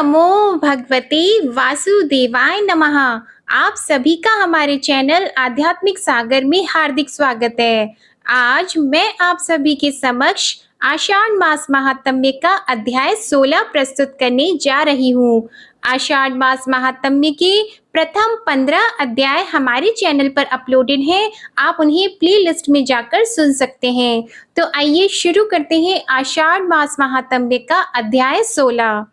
नमो भगवते वासुदेवाय नमः। आप सभी का हमारे चैनल आध्यात्मिक सागर में हार्दिक स्वागत है। आज मैं आप सभी के समक्ष आषाढ़ मास महात्म्य का अध्याय 16 प्रस्तुत करने जा रही हूँ। आषाढ़ मास महात्म्य के प्रथम 15 अध्याय हमारे चैनल पर अपलोडेड हैं। आप उन्हें प्लेलिस्ट में जाकर सुन सकते हैं। तो आइए शुरू करते हैं आषाढ़ मास महात्म्य का अध्याय 16।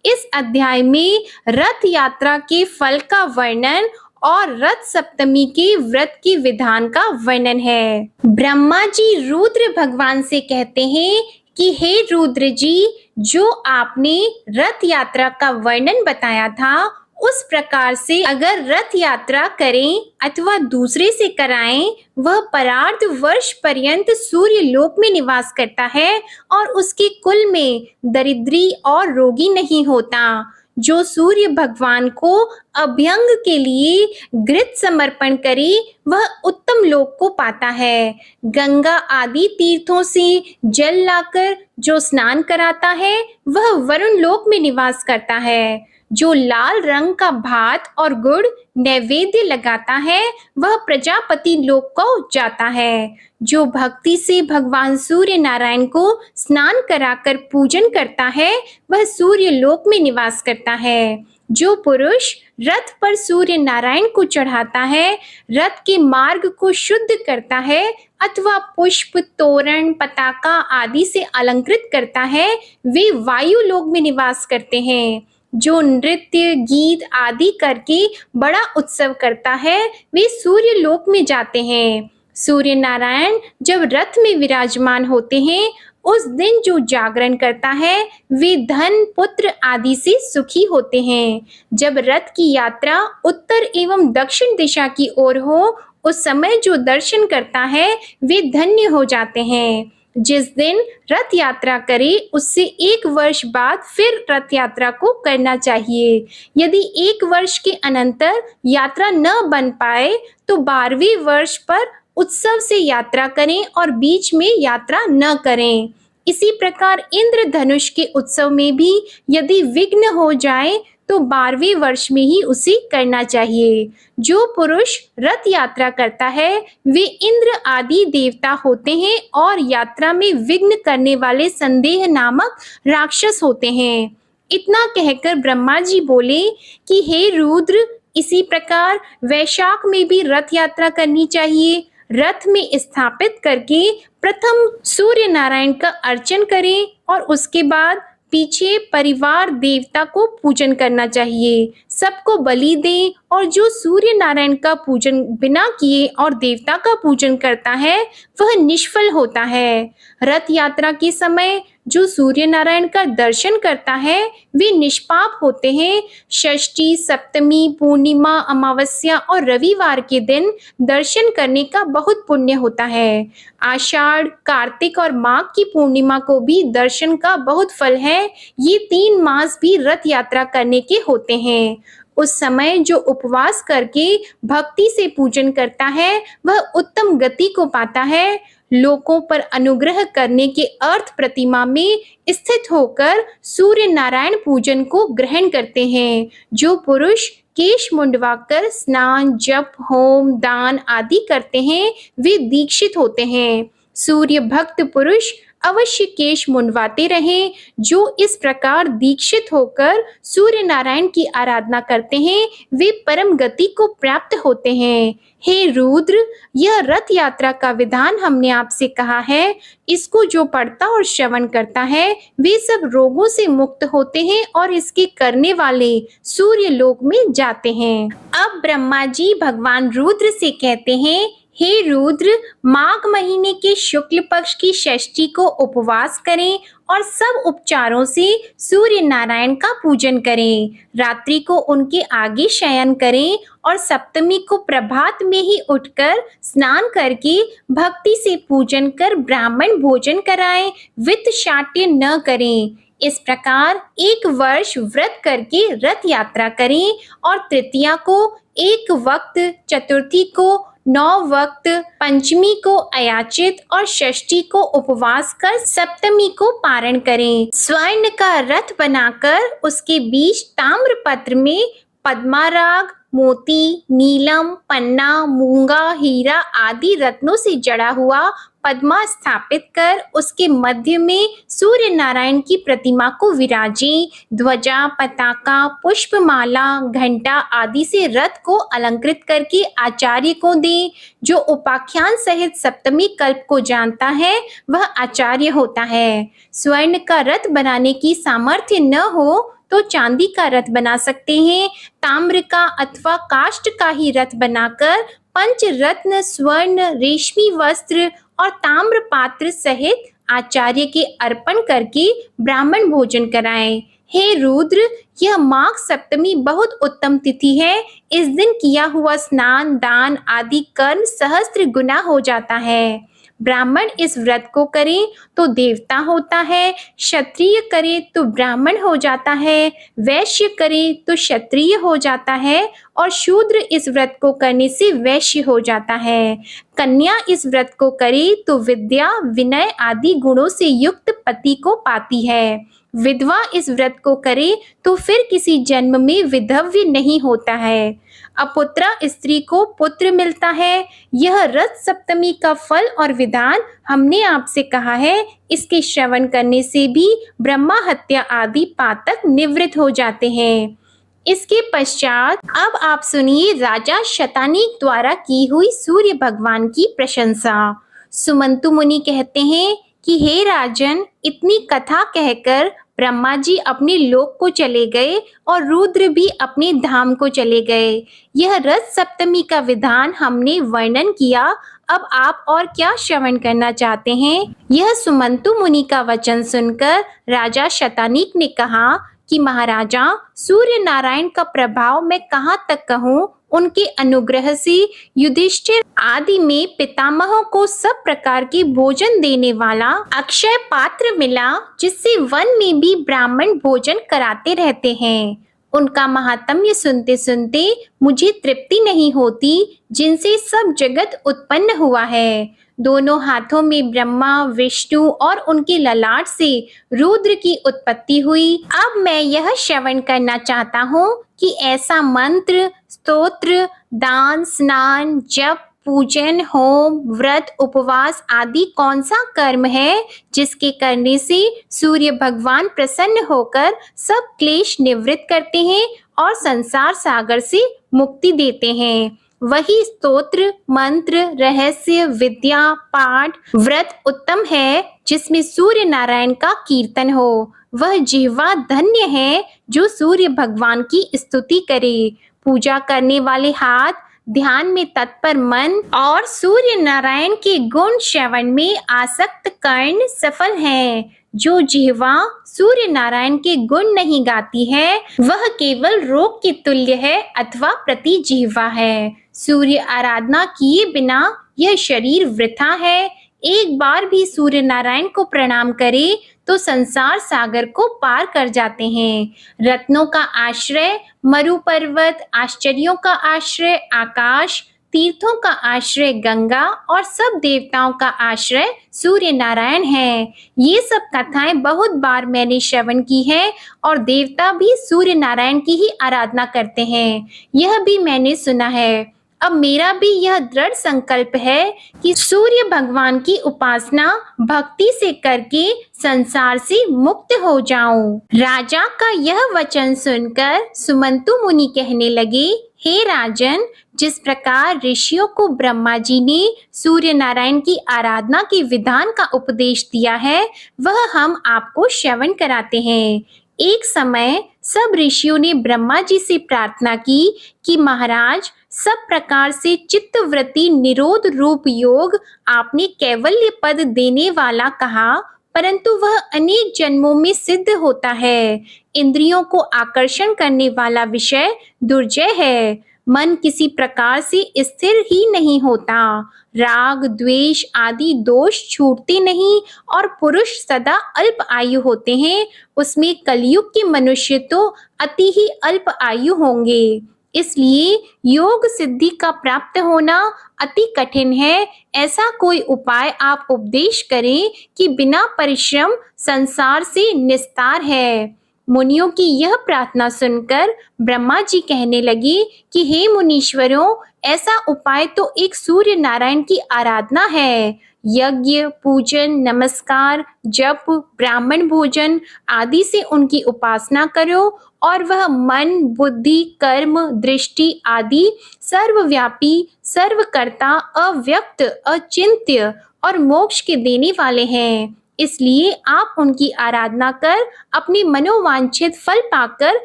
इस अध्याय में रथ यात्रा के फल का वर्णन और रथ सप्तमी के व्रत के विधान का वर्णन है। ब्रह्मा जी रुद्र भगवान से कहते हैं कि हे रुद्र जी, जो आपने रथ यात्रा का वर्णन बताया था उस प्रकार से अगर रथ यात्रा करें अथवा दूसरे से कराएं, वह परार्ध वर्ष पर्यंत सूर्य लोक में निवास करता है और उसके कुल में दरिद्री और रोगी नहीं होता। जो सूर्य भगवान को अभ्यंग के लिए घृत समर्पण करे वह उत्तम लोक को पाता है। गंगा आदि तीर्थों से जल लाकर जो स्नान कराता है वह वरुण लोक में निवास करता है। जो लाल रंग का भात और गुड़ नैवेद्य लगाता है वह प्रजापति लोक को जाता है। जो भक्ति से भगवान सूर्य नारायण को स्नान कराकर पूजन करता है वह सूर्य लोक में निवास करता है। जो पुरुष रथ पर सूर्य नारायण को चढ़ाता है, रथ के मार्ग को शुद्ध करता है अथवा पुष्प, तोरण, पताका आदि से अलंकृत करता है, वे वायु लोक में निवास करते हैं। जो नृत्य, गीत आदि करके बड़ा उत्सव करता है वे सूर्य लोक में जाते हैं। सूर्य नारायण जब रथ में विराजमान होते हैं उस दिन जो जागरण करता है वे धन, पुत्र आदि से सुखी होते हैं। जब रथ की यात्रा उत्तर एवं दक्षिण दिशा की ओर हो उस समय जो दर्शन करता है वे धन्य हो जाते हैं। जिस दिन रथ यात्रा करे उससे 1 वर्ष बाद फिर रथ यात्रा को करना चाहिए। यदि 1 वर्ष के अनंतर यात्रा न बन पाए तो 12वें वर्ष पर उत्सव से यात्रा करें और बीच में यात्रा न करें। इसी प्रकार इंद्रधनुष के उत्सव में भी यदि विघ्न हो जाए तो 12वें वर्ष में ही उसे करना चाहिए। जो पुरुष रथ यात्रा करता है वे इंद्र आदि देवता होते हैं और यात्रा में विघ्न करने वाले संदेह नामक राक्षस होते हैं। इतना कहकर ब्रह्मा जी बोले कि हे रुद्र, इसी प्रकार वैशाख में भी रथ यात्रा करनी चाहिए। रथ में स्थापित करके प्रथम सूर्य नारायण का अर्चन करें और उसके बाद पीछे परिवार देवता को पूजन करना चाहिए। सबको बलि दें और जो सूर्य नारायण का पूजन बिना किए और देवता का पूजन करता है वह निष्फल होता है। रथ यात्रा के समय जो सूर्य नारायण का दर्शन करता है वे निष्पाप होते हैं। षष्ठी, सप्तमी, पूर्णिमा, अमावस्या और रविवार के दिन दर्शन करने का बहुत पुण्य होता है। आषाढ़, कार्तिक और माघ की पूर्णिमा को भी दर्शन का बहुत फल है। ये 3 मास भी रथ यात्रा करने के होते हैं। उस समय जो उपवास करके भक्ति से पूजन करता है वह उत्तम गति को पाता है। लोकों पर अनुग्रह करने के अर्थ प्रतिमा में स्थित होकर सूर्य नारायण पूजन को ग्रहण करते हैं। जो पुरुष केश मुंडवाकर स्नान, जप, होम, दान आदि करते हैं वे दीक्षित होते हैं। सूर्य भक्त पुरुष अवश्य केश मुंडवाते रहें। जो इस प्रकार दीक्षित होकर सूर्य नारायण की आराधना करते हैं वे परम गति को प्राप्त होते हैं। हे रुद्र, यह रथ यात्रा का विधान हमने आपसे कहा है। इसको जो पढ़ता और श्रवण करता है वे सब रोगों से मुक्त होते हैं और इसके करने वाले सूर्य लोक में जाते हैं। अब ब्रह्मा जी भगवान रुद्र से कहते हैं, हे रुद्र, माघ महीने के शुक्ल पक्ष की षष्ठी को उपवास करें और सब उपचारों से सूर्य नारायण का पूजन करें। रात्रि को उनके आगे शयन करें और सप्तमी को प्रभात में ही उठकर स्नान करके भक्ति से पूजन कर ब्राह्मण भोजन कराएं, वित्त शाट्य न करें। इस प्रकार 1 वर्ष व्रत करके रथ यात्रा करें और तृतीया को 1 वक्त, चतुर्थी को 9 वक्त, पंचमी को अयाचित और षष्ठी को उपवास कर सप्तमी को पारण करें। स्वर्ण का रथ बनाकर उसके बीच ताम्रपत्र में पद्माराग, मोती, नीलम, पन्ना, मूंगा, हीरा आदि रत्नों से जड़ा हुआ पद्मा स्थापित कर उसके मध्य में सूर्य नारायण की प्रतिमा को विराजें। ध्वजा, पताका, पुष्पमाला, घंटा आदि से रथ को अलंकृत करके आचार्य को दें। जो उपाख्यान सहित सप्तमी कल्प को जानता है वह आचार्य होता है। स्वर्ण का रथ बनाने की सामर्थ्य न हो तो चांदी का रथ बना सकते हैं। ताम्र का अथवा काष्ठ का ही रथ बनाकर पंच रत्न, स्वर्ण, रेशमी वस्त्र और ताम्र पात्र सहित आचार्य के अर्पण करके ब्राह्मण भोजन कराएं। हे रुद्र, यह माघ सप्तमी बहुत उत्तम तिथि है। इस दिन किया हुआ स्नान, दान आदि कर्म सहस्त्र गुना हो जाता है। ब्राह्मण इस व्रत को करे तो देवता होता है, क्षत्रिय करे तो ब्राह्मण हो जाता है, वैश्य करे तो क्षत्रिय हो जाता है और शूद्र इस व्रत को करने से वैश्य हो जाता है। कन्या इस व्रत को करे तो विद्या, विनय आदि गुणों से युक्त पति को पाती है। विधवा इस व्रत को करे तो फिर किसी जन्म में विधव्य नहीं होता है। अपुत्रा स्त्री को पुत्र मिलता है। यह रथ सप्तमी का फल और विधान हमने आपसे कहा है। इसके श्रवण करने से भी ब्रह्मा हत्या आदि पातक निवृत्त हो जाते हैं। इसके पश्चात अब आप सुनिए राजा शतानीक द्वारा की हुई सूर्य भगवान की प्रशंसा। सुमंतु मुनि कहते हैं कि हे राजन, इतनी कथा कहकर ब्रह्मा जी अपने लोक को चले गए और रुद्र भी अपने धाम को चले गए। यह रथ सप्तमी का विधान हमने वर्णन किया। अब आप और क्या श्रवण करना चाहते हैं? यह सुमंतु मुनि का वचन सुनकर राजा शतानीक ने कहा कि महाराजा, सूर्य नारायण का प्रभाव मैं कहाँ तक कहूँ। उनके अनुग्रह से युधिष्ठिर आदि में पितामहों को सब प्रकार के भोजन देने वाला अक्षय पात्र मिला, जिससे वन में भी ब्राह्मण भोजन कराते रहते हैं। उनका महात्म्य सुनते सुनते मुझे तृप्ति नहीं होती, जिनसे सब जगत उत्पन्न हुआ है। दोनों हाथों में ब्रह्मा, विष्णु और उनके ललाट से रुद्र की उत्पत्ति हुई। अब मैं यह श्रवण करना चाहता हूँ कि ऐसा मंत्र, स्तोत्र, दान, स्नान, जप, पूजन, होम, व्रत, उपवास आदि कौन सा कर्म है जिसके करने से सूर्य भगवान प्रसन्न होकर सब क्लेश निवृत्त करते हैं और संसार सागर से मुक्ति देते हैं। वही स्तोत्र, मंत्र, रहस्य, विद्या, पाठ, व्रत उत्तम है जिसमें सूर्य नारायण का कीर्तन हो। वह जिह्वा धन्य है जो सूर्य भगवान की स्तुति करे। पूजा करने वाले हाथ, ध्यान में तत्पर मन और सूर्य नारायण के गुण श्रवण में आसक्त कर्ण सफल हैं। जो जिह्वा सूर्य नारायण के गुण नहीं गाती है वह केवल रोग के तुल्य है अथवा प्रति जिह्वा है। सूर्य आराधना किए बिना यह शरीर वृथा है। एक बार भी सूर्य नारायण को प्रणाम करे तो संसार सागर को पार कर जाते हैं। रत्नों का आश्रय मरु पर्वत, आश्चर्यों का आश्रय आकाश, तीर्थों का आश्रय गंगा और सब देवताओं का आश्रय सूर्य नारायण है। ये सब कथाएं बहुत बार मैंने श्रवण की है और देवता भी सूर्य नारायण की ही आराधना करते हैं, यह भी मैंने सुना है। अब मेरा भी यह दृढ़ संकल्प है कि सूर्य भगवान की उपासना भक्ति से करके संसार से मुक्त हो जाऊं। राजा का यह वचन सुनकर सुमंतु मुनि कहने लगे, हे राजन, जिस प्रकार ऋषियों को ब्रह्मा जी ने सूर्य नारायण की आराधना के विधान का उपदेश दिया है वह हम आपको श्रवण कराते हैं। एक समय सब ऋषियों ने ब्रह्मा जी से प्रार्थना की कि महाराज, सब प्रकार से चित्तवृत्ति निरोध रूप योग आपने कैवल्य पद देने वाला कहा, परंतु वह अनेक जन्मों में सिद्ध होता है। इंद्रियों को आकर्षण करने वाला विषय दुर्जय है। मन किसी प्रकार से स्थिर ही नहीं होता। राग, द्वेष आदि दोष छूटते नहीं और पुरुष सदा अल्प आयु होते हैं। उसमें कलयुग के मनुष्य तो अति ही अल्प आयु होंगे। इसलिए योग सिद्धि का प्राप्त होना अति कठिन है। ऐसा कोई उपाय आप उपदेश करें कि बिना परिश्रम संसार से निस्तार है। मुनियों की यह प्रार्थना सुनकर ब्रह्मा जी कहने लगे कि हे मुनीश्वरों, ऐसा उपाय तो एक सूर्य नारायण की आराधना है। यज्ञ, पूजन, नमस्कार, जप, ब्राह्मण भोजन आदि से उनकी उपासना करो और वह मन, बुद्धि, कर्म, दृष्टि आदि सर्वव्यापी, सर्वकर्ता, अव्यक्त, अचिंत्य और मोक्ष के देने वाले हैं। इसलिए आप उनकी आराधना कर अपनी मनोवांछित फल पाकर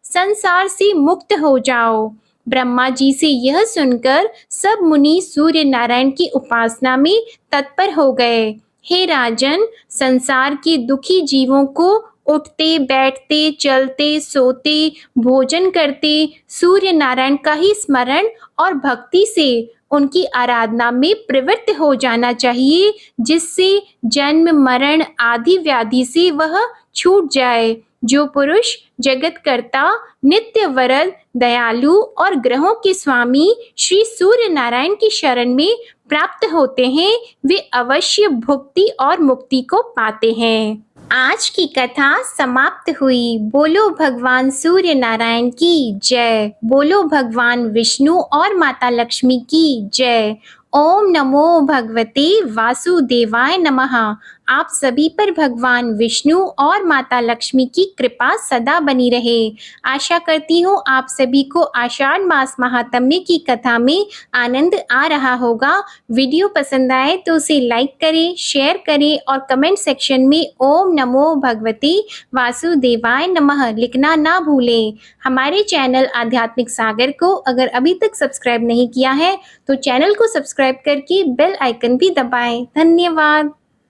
संसार से मुक्त हो जाओ। ब्रह्मा जी से यह सुनकर सब मुनि सूर्य नारायण की उपासना में तत्पर हो गए। हे राजन, संसार के दुखी जीवों को उठते, बैठते, चलते, सोते, भोजन करते सूर्य नारायण का ही स्मरण और भक्ति से उनकी आराधना में प्रवृत्त हो जाना चाहिए, जिससे जन्म, मरण आदि व्याधि से वह छूट जाए। जो पुरुष जगतकर्ता, नित्य वरद, दयालु और ग्रहों के स्वामी श्री सूर्य नारायण की शरण में प्राप्त होते हैं, वे अवश्य भुक्ति और मुक्ति को पाते हैं। आज की कथा समाप्त हुई। बोलो भगवान सूर्य नारायण की जय। बोलो भगवान विष्णु और माता लक्ष्मी की जय। ओम नमो भगवते वासुदेवाय नमः। आप सभी पर भगवान विष्णु और माता लक्ष्मी की कृपा सदा बनी रहे। आशा करती हूँ आप सभी को आषाढ़ मास महात्म्य की कथा में आनंद आ रहा होगा। वीडियो पसंद आए तो उसे लाइक करें, शेयर करें और कमेंट सेक्शन में ओम नमो भगवते वासुदेवाय नमः लिखना ना भूलें। हमारे चैनल आध्यात्मिक सागर को अगर अभी तक सब्सक्राइब नहीं किया है तो चैनल को सब्सक्राइब करके बेल आइकन भी दबाएं। धन्यवाद।